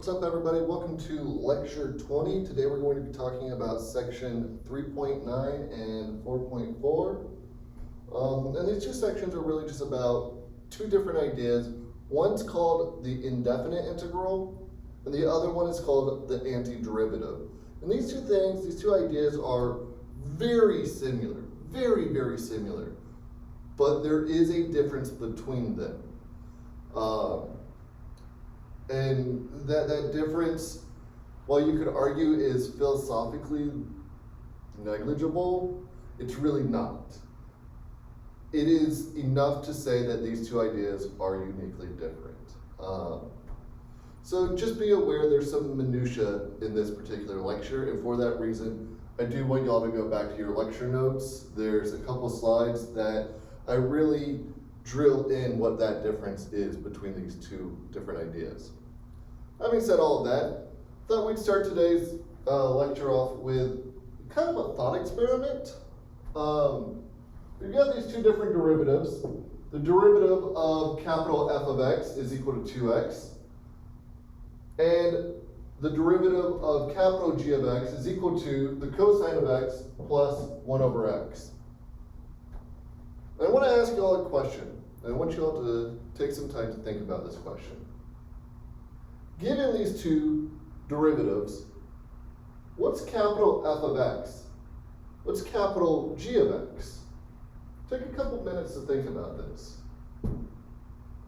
What's up, everybody? Welcome to Lecture 20. Today we're going to be talking about Section 3.9 and 4.4. And these two sections are really just about two different ideas. One's called the indefinite integral, and the other one is called the antiderivative. And these two ideas are very similar, very similar, but there is a difference between them. And that difference, while you could argue is philosophically negligible, it's really not. It is enough to say that these two ideas are uniquely different. So just be aware there's some minutia in this particular lecture, and for that reason, I do want y'all to go back to your lecture notes. There's a couple slides that I really drill in what that difference is between these two different ideas. Having said all of that, I thought we'd start today's lecture off with kind of a thought experiment. We've got these two different derivatives. The derivative of capital F of x is equal to 2x, and the derivative of capital G of x is equal to the cosine of x plus 1 over x. And I want to ask you all a question. I want you all to take some time to think about this question. Given these two derivatives, what's capital F of x? What's capital G of x? Take a couple minutes to think about this.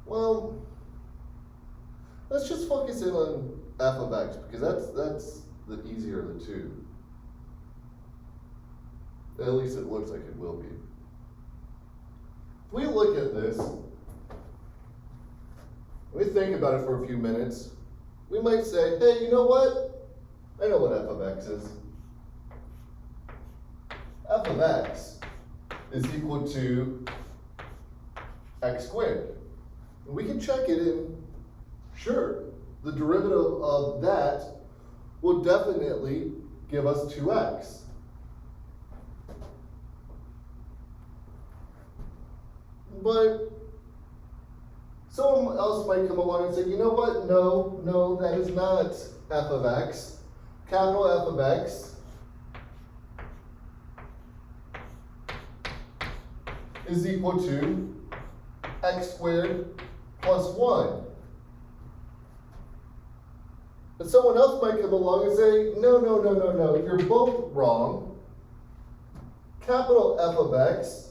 Well, let's just focus in on F of x, because that's the easier of the two. At least it looks like it will be. If we look at this, we think about it for a few minutes, we might say, hey, you know what? I know what F of x is. F of x is equal to x squared. And we can check it in. Sure, the derivative of that will definitely give us 2x. But someone else might come along and say, you know what? No, that is not F of x. Capital F of x is equal to x squared plus 1. And someone else might come along and say, no, you're both wrong. Capital F of x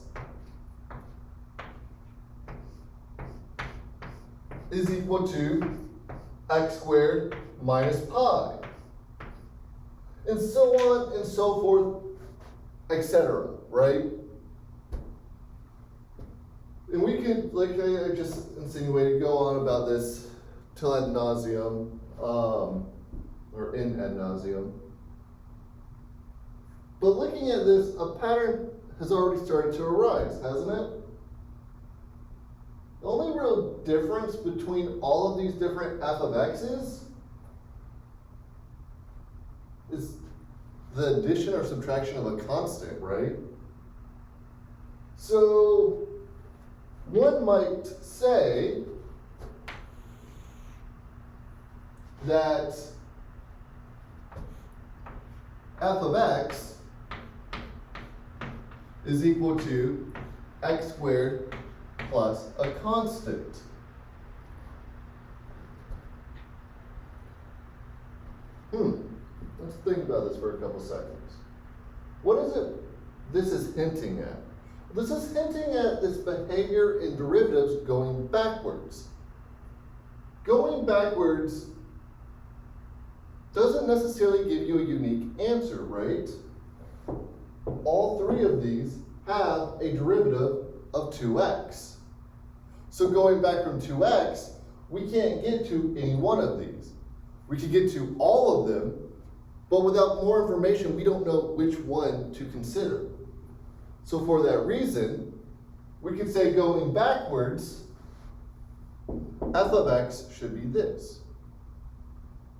is equal to x squared minus pi. And so on and so forth, etc., right? And we could, like I just insinuated, go on about this till ad nauseum, or in ad nauseum. But looking at this, a pattern has already started to arise, hasn't it? The only real difference between all of these different F of x's is the addition or subtraction of a constant, right? So one might say that F of x is equal to x squared plus a constant. Let's think about this for a couple seconds. What is it this is hinting at? This is hinting at this behavior in derivatives going backwards. Going backwards doesn't necessarily give you a unique answer, right? All three of these have a derivative of 2x. So going back from 2x, we can't get to any one of these. We could get to all of them, but without more information, we don't know which one to consider. So for that reason, we could say going backwards, F of x should be this.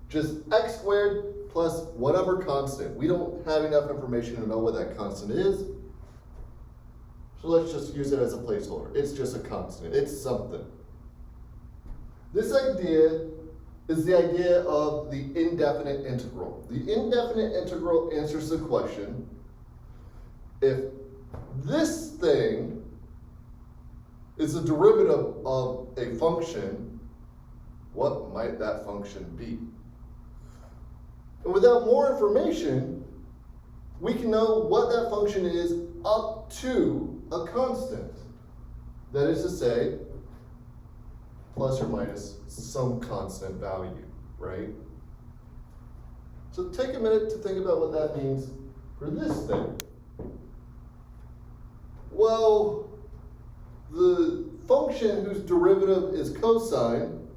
Just x squared plus whatever constant. We don't have enough information to know what that constant is. So let's just use it as a placeholder. It's just a constant. It's something. This idea is the idea of the indefinite integral. The indefinite integral answers the question, if this thing is a derivative of a function, what might that function be? And without more information, we can know what that function is up to a constant. That is to say, plus or minus some constant value, right? So take a minute to think about what that means for this thing. Well, the function whose derivative is cosine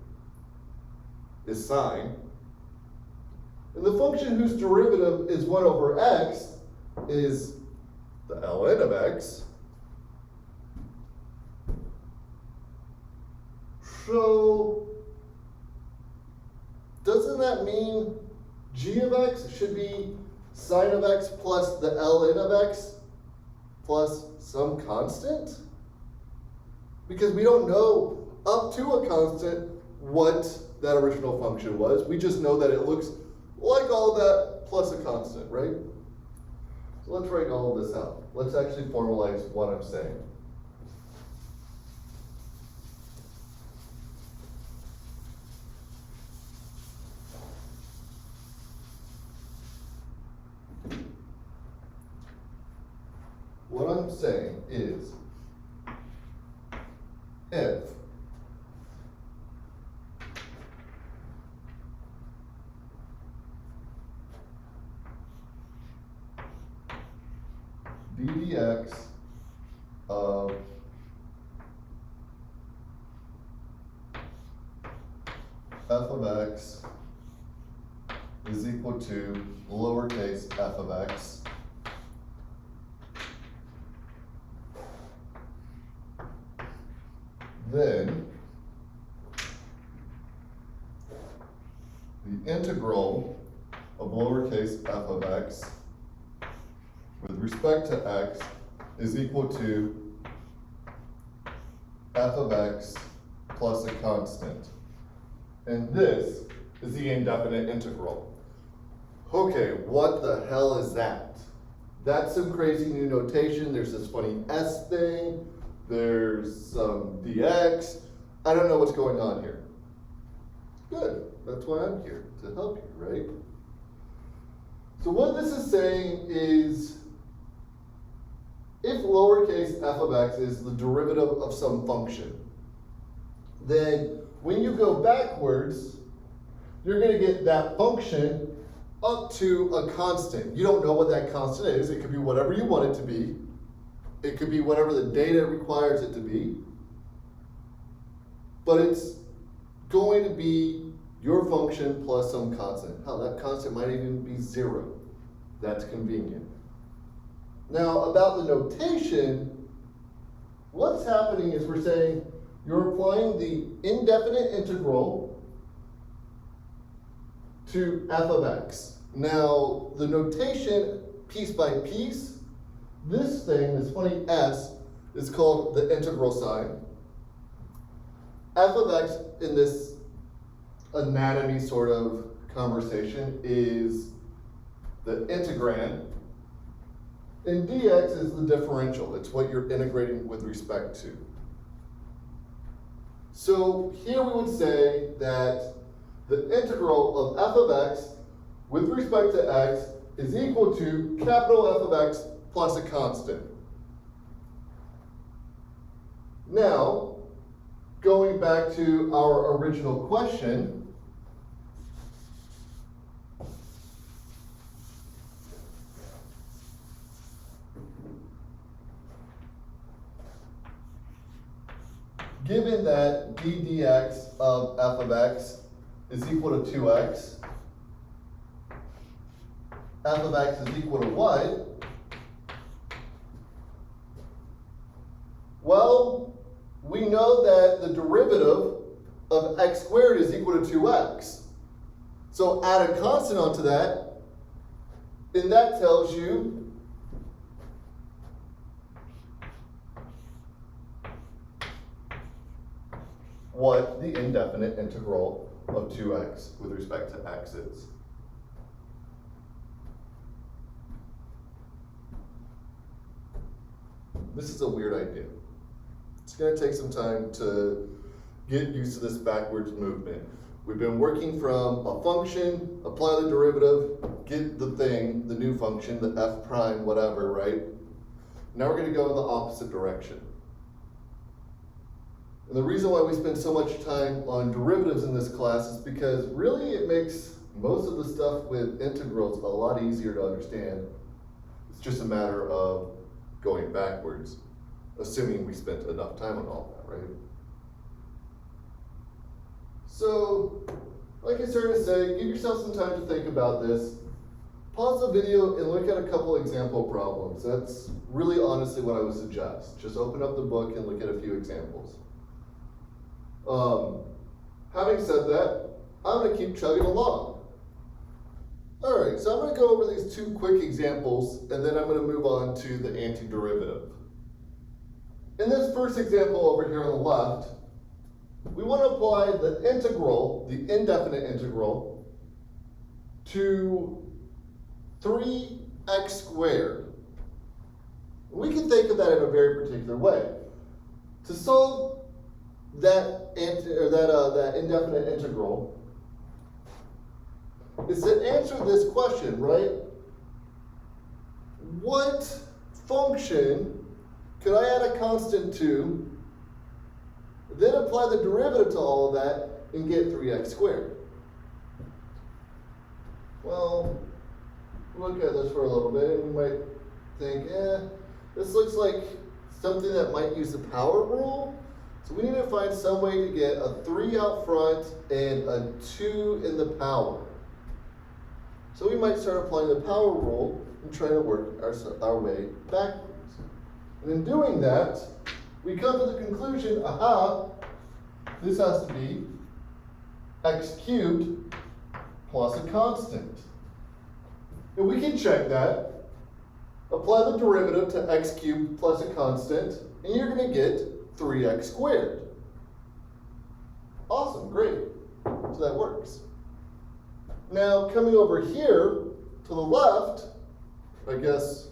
is sine, and the function whose derivative is 1 over x is the ln of x. So, doesn't that mean g of x should be sine of x plus the ln of x plus some constant? Because we don't know up to a constant what that original function was. We just know that it looks like all of that plus a constant, right? So let's write all of this out. Let's actually formalize what I'm saying. What I'm saying is, if d dx of f of x is equal to lowercase f of x, then the integral of lowercase f of x with respect to x is equal to f of x plus a constant. And this is the indefinite integral. Okay, what the hell is that? That's some crazy new notation. There's this funny s thing. There's some dx. I don't know what's going on here. Good, that's why I'm here, to help you, right? So what this is saying is, if lowercase f of x is the derivative of some function, then when you go backwards, you're going to get that function up to a constant. You don't know what that constant is. It could be whatever you want it to be. It could be whatever the data requires it to be. But it's going to be your function plus some constant. Hell, that constant might even be 0. That's convenient. Now, about the notation, what's happening is we're saying you're applying the indefinite integral to f of x. Now, the notation, piece by piece, this thing, this funny s, is called the integral sign. F of x in this anatomy sort of conversation is the integrand, and dx is the differential. It's what you're integrating with respect to. So here we would say that the integral of f of x with respect to x is equal to capital F of x plus a constant. Now, going back to our original question, given that d dx of f of x is equal to 2x, f of x is equal to what? Well, we know that the derivative of x squared is equal to 2x. So add a constant onto that, and that tells you what the indefinite integral of 2x with respect to x is. This is a weird idea. It's going to take some time to get used to this backwards movement. We've been working from a function, apply the derivative, get the thing, the new function, the f prime, whatever, right? Now we're going to go in the opposite direction. And the reason why we spend so much time on derivatives in this class is because really it makes most of the stuff with integrals a lot easier to understand. It's just a matter of going backwards, assuming we spent enough time on all that, right? So, like I started to say, give yourself some time to think about this. Pause the video and look at a couple example problems. That's really honestly what I would suggest. Just open up the book and look at a few examples. Having said that, I'm going to keep chugging along. Alright, so I'm going to go over these two quick examples and then I'm going to move on to the antiderivative. In this first example over here on the left, we want to apply the integral, the indefinite integral, to 3x squared. We can think of that in a very particular way. To solve that indefinite integral is to answer this question, right? What function could I add a constant to, then apply the derivative to all of that and get 3x squared? Well, look at this for a little bit and we might think, this looks like something that might use the power rule. So we need to find some way to get a 3 out front and a 2 in the power. So we might start applying the power rule and try to work our way backwards. And in doing that, we come to the conclusion, this has to be x cubed plus a constant. And we can check that. Apply the derivative to x cubed plus a constant, and you're going to get 3x squared. Awesome, great. So that works. Now, coming over here to the left, I guess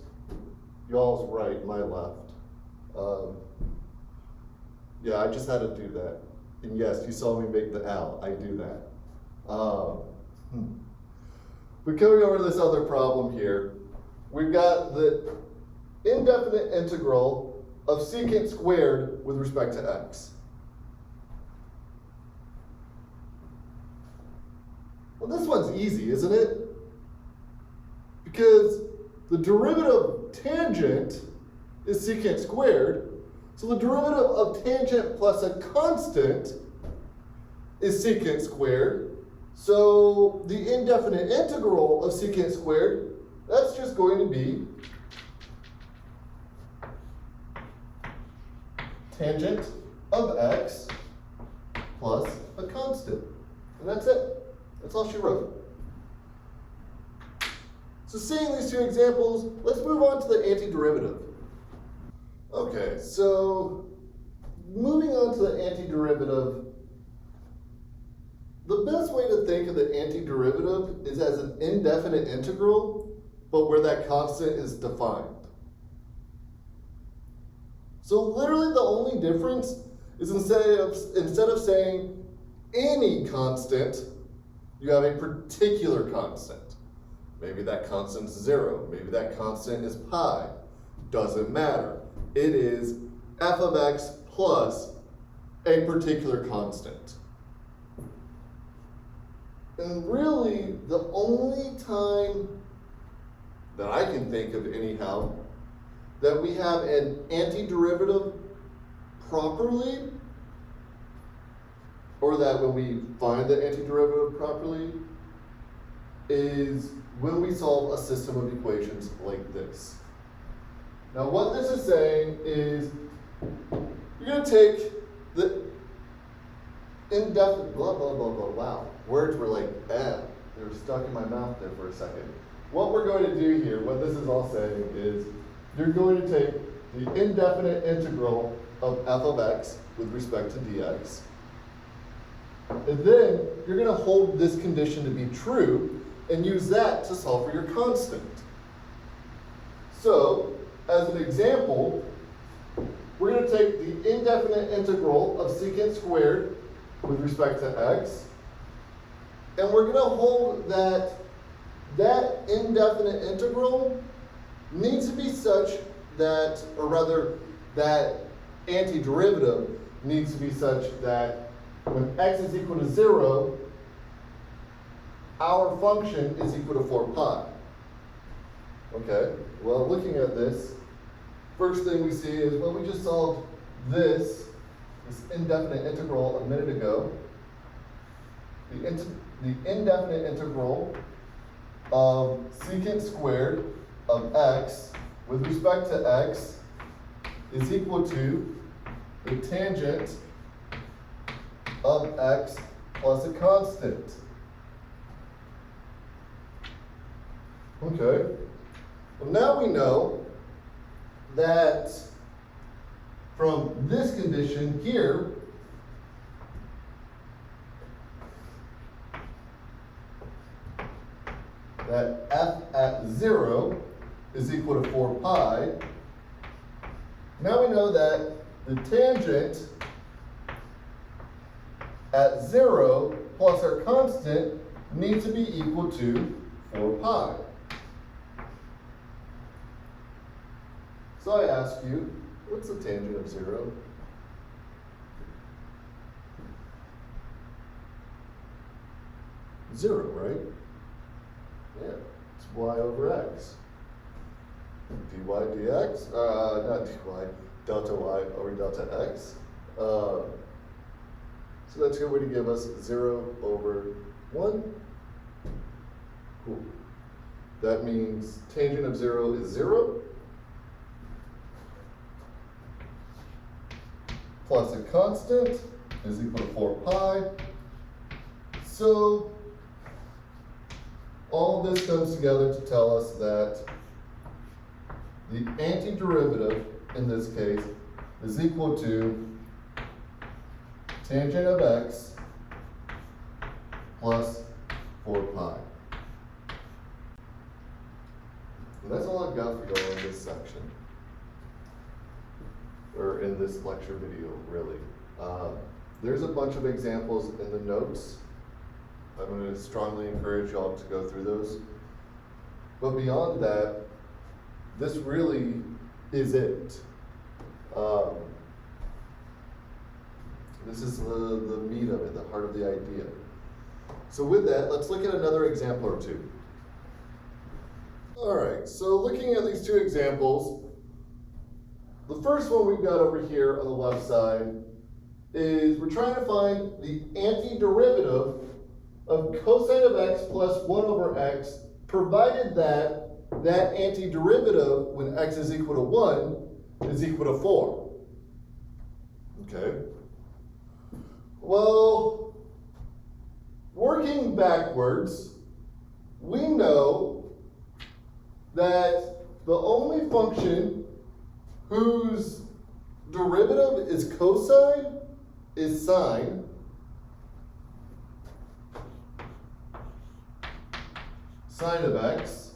y'all's right, my left. Yeah, I just had to do that. And yes, you saw me make the L. I do that. But coming over to this other problem here, we've got the indefinite integral of secant squared with respect to x. Well, this one's easy, isn't it? Because the derivative of tangent is secant squared, so the derivative of tangent plus a constant is secant squared. So the indefinite integral of secant squared, that's just going to be tangent of x plus a constant. And that's it. That's all she wrote. So seeing these two examples, let's move on to the antiderivative. Okay, so moving on to the antiderivative, the best way to think of the antiderivative is as an indefinite integral, but where that constant is defined. So literally the only difference is instead of saying any constant, you have a particular constant. Maybe that constant's 0, maybe that constant is pi. Doesn't matter. It is f of x plus a particular constant. And really, the only time that I can think of anyhow that we have an antiderivative properly, or that when we find the antiderivative properly, is when we solve a system of equations like this. Now what this is saying is you're going to take the indefinite, blah, blah, blah, blah, wow. Words were like, they were stuck in my mouth there for a second. What we're going to do here, what this is all saying is you're going to take the indefinite integral of f of x with respect to dx. And then you're going to hold this condition to be true and use that to solve for your constant. So, as an example, we're going to take the indefinite integral of secant squared with respect to x, and we're going to hold that indefinite integral needs to be such that, or rather, that antiderivative needs to be such that when x is equal to 0, our function is equal to 4 pi. Okay, well, looking at this, first thing we see is, well, we just solved this indefinite integral a minute ago. The indefinite integral of secant squared of x with respect to x is equal to the tangent of x plus a constant. Okay, well, now we know that from this condition here, that f at 0 is equal to 4 pi. Now we know that the tangent at 0 plus our constant needs to be equal to 4 pi. So I ask you, what's the tangent of 0? Zero, right? Yeah, it's y over x. dy dx, not dy, delta y over delta x. So that's going to give us 0 over 1. Cool. That means tangent of 0 is 0. Plus a constant is equal to 4 pi. So all this comes together to tell us that the antiderivative in this case is equal to tangent of x plus 4 pi. And that's all I've got for you all in this section, or in this lecture video, really. There's a bunch of examples in the notes. I'm going to strongly encourage y'all to go through those. But beyond that, this really is it. This is the meat of it, the heart of the idea. So with that, let's look at another example or two. All right, so looking at these two examples, the first one we've got over here on the left side is we're trying to find the antiderivative of cosine of x plus 1 over x, provided that that antiderivative, when x is equal to 1, is equal to 4. Okay? Well, working backwards, we know that the only function whose derivative is cosine is sine. Sine of x.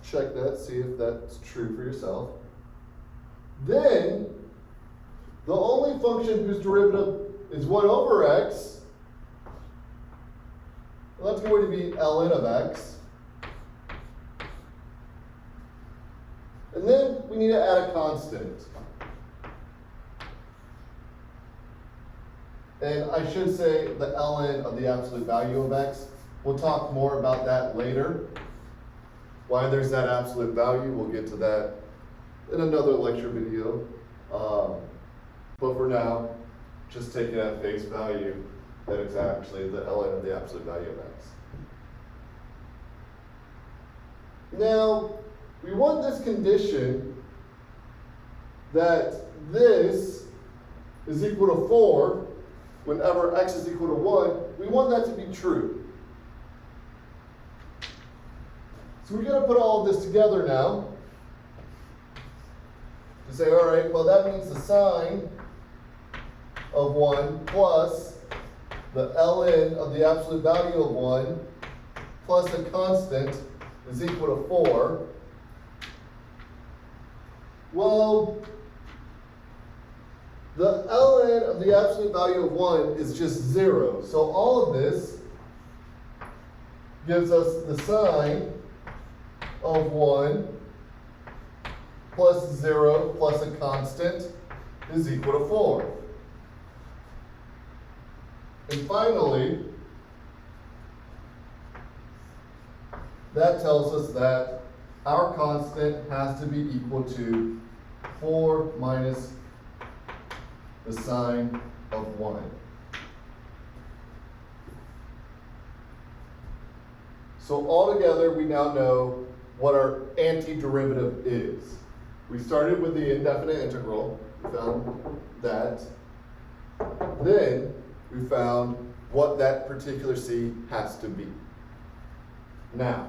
Check that, see if that's true for yourself. Then, the only function whose derivative is 1 over x, well, that's going to be ln of x. And then we need to add a constant. And I should say the ln of the absolute value of x. We'll talk more about that later. Why there's that absolute value, we'll get to that in another lecture video. But for now, just take it at face value that it's actually the ln of the absolute value of x. Now, we want this condition that this is equal to 4 whenever x is equal to 1. We want that to be true. So we're going to put all of this together now to say, all right, well, that means the sine of 1 plus the ln of the absolute value of 1 plus a constant is equal to 4. Well, the ln of the absolute value of 1 is just 0. So all of this gives us the sine of 1 plus 0 plus a constant is equal to 4. And finally, that tells us that our constant has to be equal to 4 minus the sine of 1. So altogether, we now know what our antiderivative is. We started with the indefinite integral. We found that. Then we found what that particular c has to be. Now,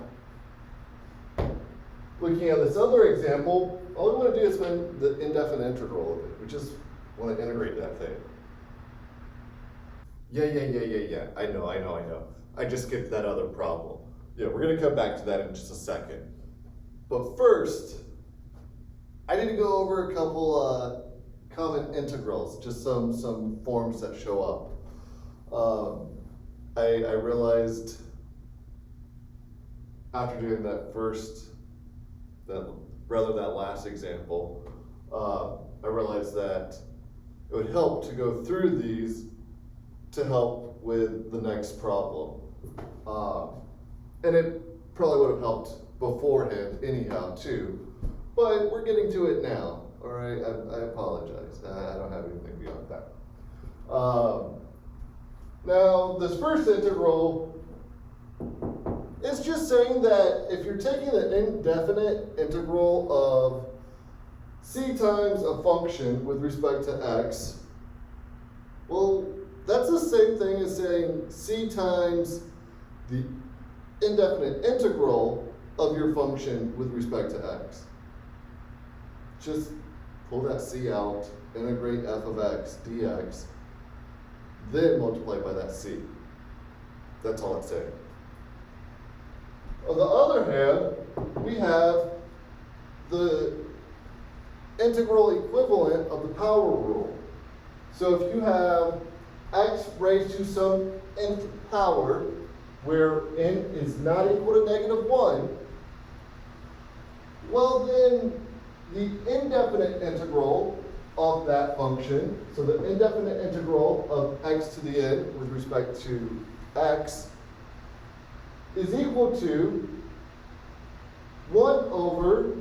looking at this other example, all we want to do is find the indefinite integral of it. We just want to integrate that thing. Yeah. I know. I just skipped that other problem. Yeah, we're going to come back to that in just a second. But first, I need to go over a couple common integrals, just some forms that show up. I realized after doing that that last example, I realized that it would help to go through these to help with the next problem. And it probably would have helped beforehand anyhow too, but we're getting to it now, all right? I apologize, I don't have anything beyond that. Now, this first integral is just saying that if you're taking the indefinite integral of c times a function with respect to x, well, that's the same thing as saying c times the indefinite integral of your function with respect to x. Just pull that c out, integrate f of x dx, then multiply by that c. That's all it's saying. On the other hand, we have the integral equivalent of the power rule. So if you have x raised to some nth power, where n is not equal to -1, well then the indefinite integral of that function, so the indefinite integral of x to the n with respect to x, is equal to 1 over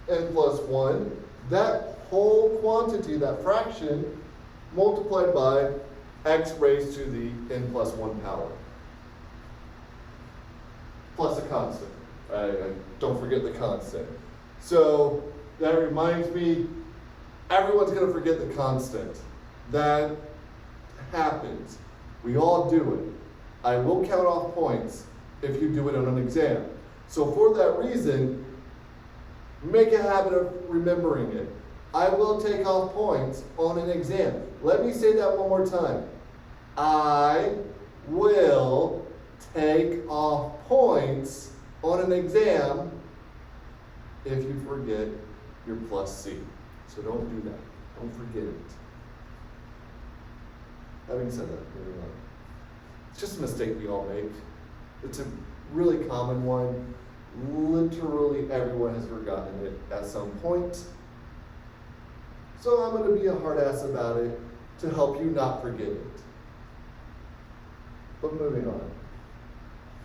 n plus 1, that whole quantity, that fraction, multiplied by x raised to the n plus 1 power. Plus a constant. Don't forget the constant. So that reminds me, everyone's going to forget the constant. That happens. We all do it. I will count off points if you do it on an exam. So for that reason, make a habit of remembering it. I will take off points on an exam. Let me say that one more time. I will take off points on an exam if you forget your plus C. So don't do that. Don't forget it. Having said that, moving on. It's just a mistake we all make. It's a really common one. Literally everyone has forgotten it at some point. So I'm going to be a hard ass about it to help you not forget it. But moving on.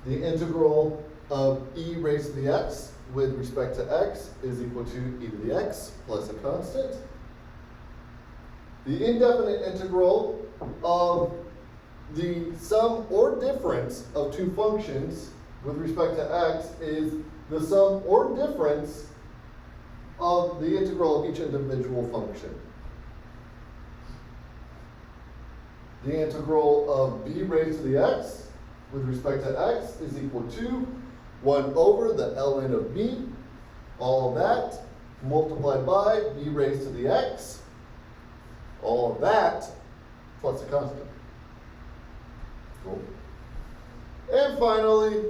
The integral of e raised to the x with respect to x is equal to e to the x plus a constant. The indefinite integral of the sum or difference of two functions with respect to x is the sum or difference of the integral of each individual function. The integral of b raised to the x with respect to x is equal to 1 over the ln of b, all of that, multiplied by b raised to the x, all of that, plus a constant. Cool. And finally,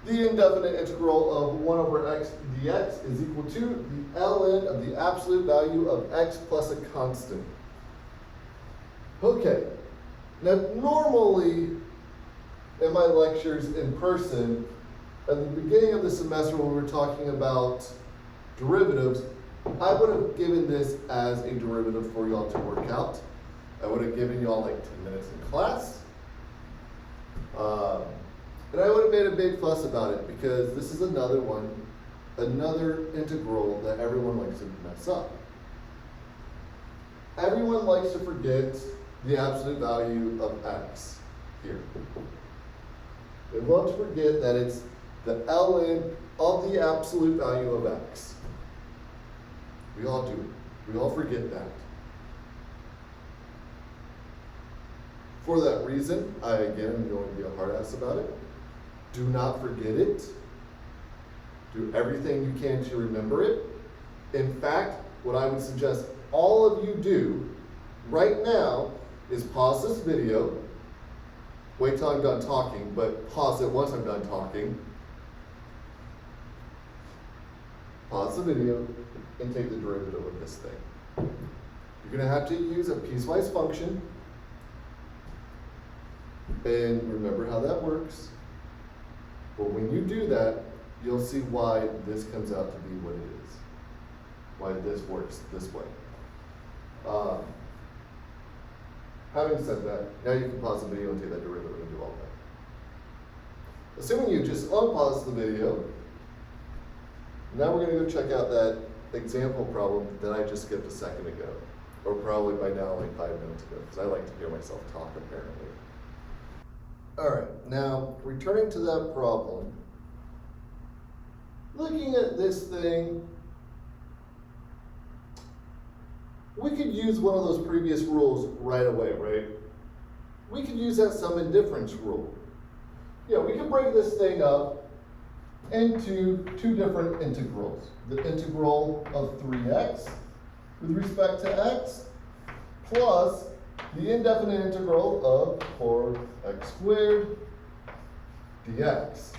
the indefinite integral of 1 over x dx is equal to the ln of the absolute value of x plus a constant. Okay, now normally in my lectures in person, at the beginning of the semester when we were talking about derivatives, I would have given this as a derivative for y'all to work out. I would have given y'all like 10 minutes in class. And I would have made a big fuss about it because this is another integral that everyone likes to mess up. Everyone likes to forget the absolute value of x here. They love to forget that it's the ln of the absolute value of x. We all do it. We all forget that. For that reason, I again am going to be a hard ass about it. Do not forget it. Do everything you can to remember it. In fact, what I would suggest all of you do right now is pause this video. Wait till I'm done talking, but pause it once I'm done talking. Pause the video and take the derivative of this thing. You're going to have to use a piecewise function. And remember how that works. But when you do that, you'll see why this comes out to be what it is. Why this works this way. Having said that, now you can pause the video and take that derivative and do all that. Assuming you just unpause the video, now we're going to go check out that example problem that I just skipped a second ago. Or probably by now like 5 minutes ago, because I like to hear myself talk apparently. Alright, now returning to that problem, looking at this thing, we could use one of those previous rules right away, right? We could use that sum and difference rule. Yeah, we can break this thing up into two different integrals. The integral of 3x with respect to x plus the indefinite integral of 4x squared dx.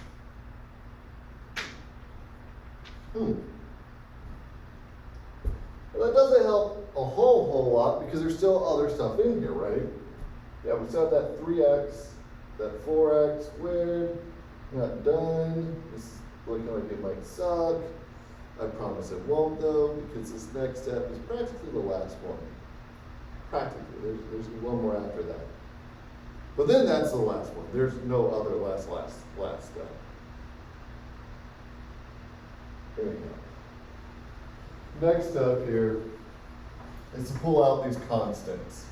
Well, that doesn't help a whole lot because there's still other stuff in here, right? Yeah, we still have that 3x, that 4x squared. Not done. This is looking like it might suck. I promise it won't though, because this next step is practically the last one. Practically, there's one more after that. But then that's the last one. There's no other last step. Anyhow. Next up here is to pull out these constants.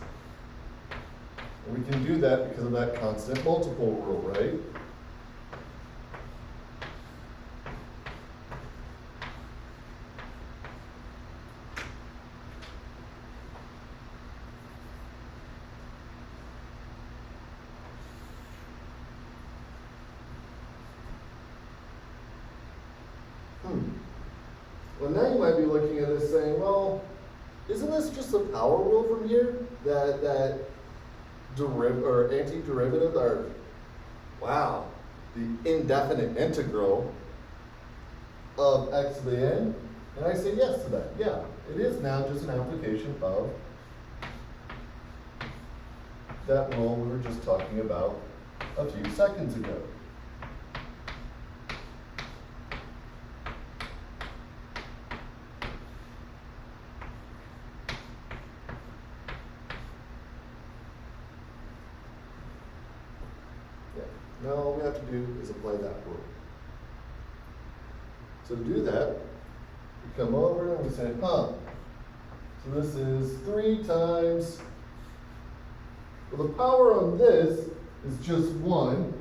And we can do that because of that constant multiple rule, right? Well, now you might be looking at this saying, well, isn't this just a power rule from here? That antiderivative, or wow, the indefinite integral of x to the n? And I say yes to that. Yeah, it is now just an application of that rule we were just talking about a few seconds ago. Now all we have to do is apply that rule. So to do that, we come over and we say, so this is 3 times, well, the power on this is just 1.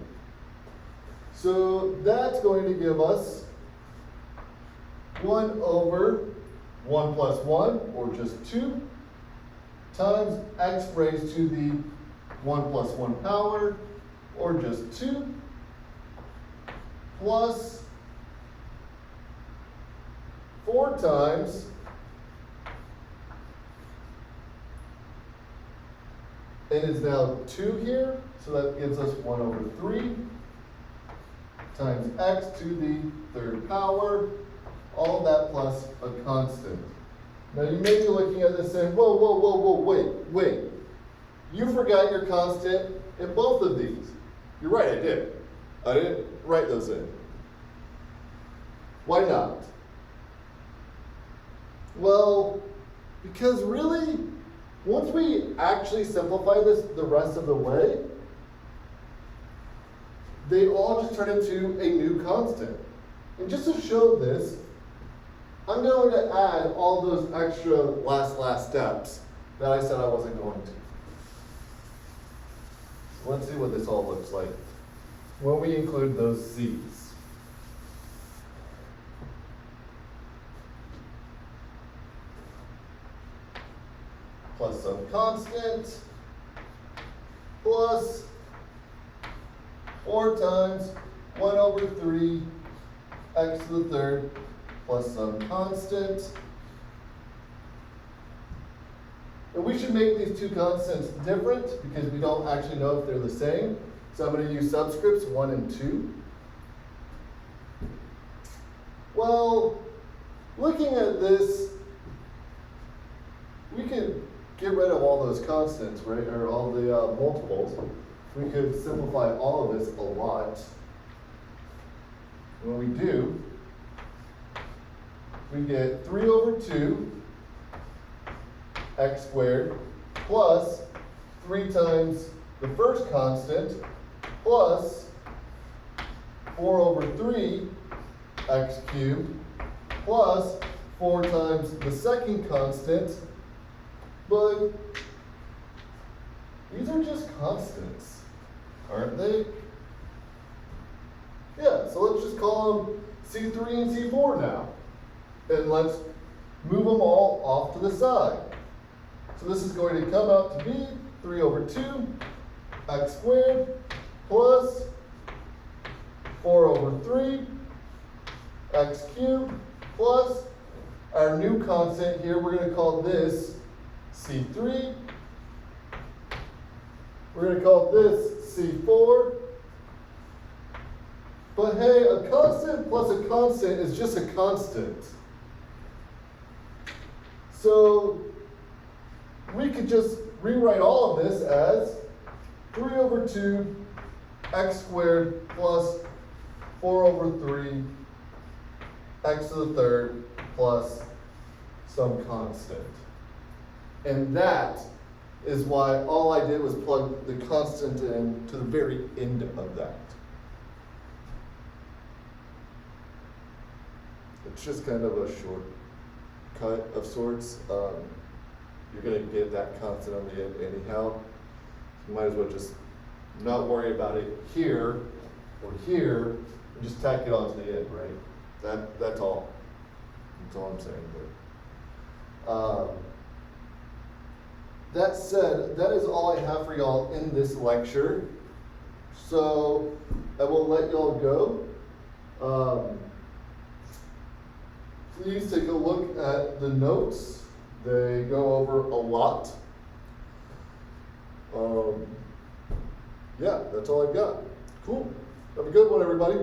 So that's going to give us 1 over 1 plus 1, or just 2, times x raised to the 1 plus 1 power, or just 2, plus 4 times n is now 2 here, so that gives us 1 over 3 times x to the third power, all of that plus a constant. Now you may be looking at this saying, whoa, whoa, whoa, whoa, wait. You forgot your constant in both of these. You're right, I did. I didn't write those in. Why not? Well, because really, once we actually simplify this the rest of the way, they all just turn into a new constant. And just to show this, I'm going to add all those extra last steps that I said I wasn't going to. Let's see what this all looks like when we include those c's. Plus some constant, plus 4 times 1 over 3 x to the third plus some constant. And we should make these two constants different because we don't actually know if they're the same. So I'm going to use subscripts 1 and 2. Well, looking at this, we could get rid of all those constants, right? Or all the multiples. We could simplify all of this a lot. When we do, we get 3 over 2 x squared plus 3 times the first constant plus 4 over 3 x cubed plus 4 times the second constant. But these are just constants, aren't they? Yeah, so let's just call them C3 and C4 now. And let's move them all off to the side. So this is going to come out to be 3 over 2 x squared plus 4 over 3 x cubed plus our new constant here, we're going to call this C3. We're going to call this C4. But hey, a constant plus a constant is just a constant. So we could just rewrite all of this as 3 over 2 x squared plus 4 over 3 x to the third plus some constant. And that is why all I did was plug the constant in to the very end of that. It's just kind of a shortcut of sorts. You're going to get that constant on the end anyhow. You might as well just not worry about it here or here and just tack it onto the end, right? That's all. That's all I'm saying. But, that said, that is all I have for y'all in this lecture. So I will let y'all go. Please take a look at the notes. They go over a lot. Yeah, that's all I've got. Cool. Have a good one, everybody.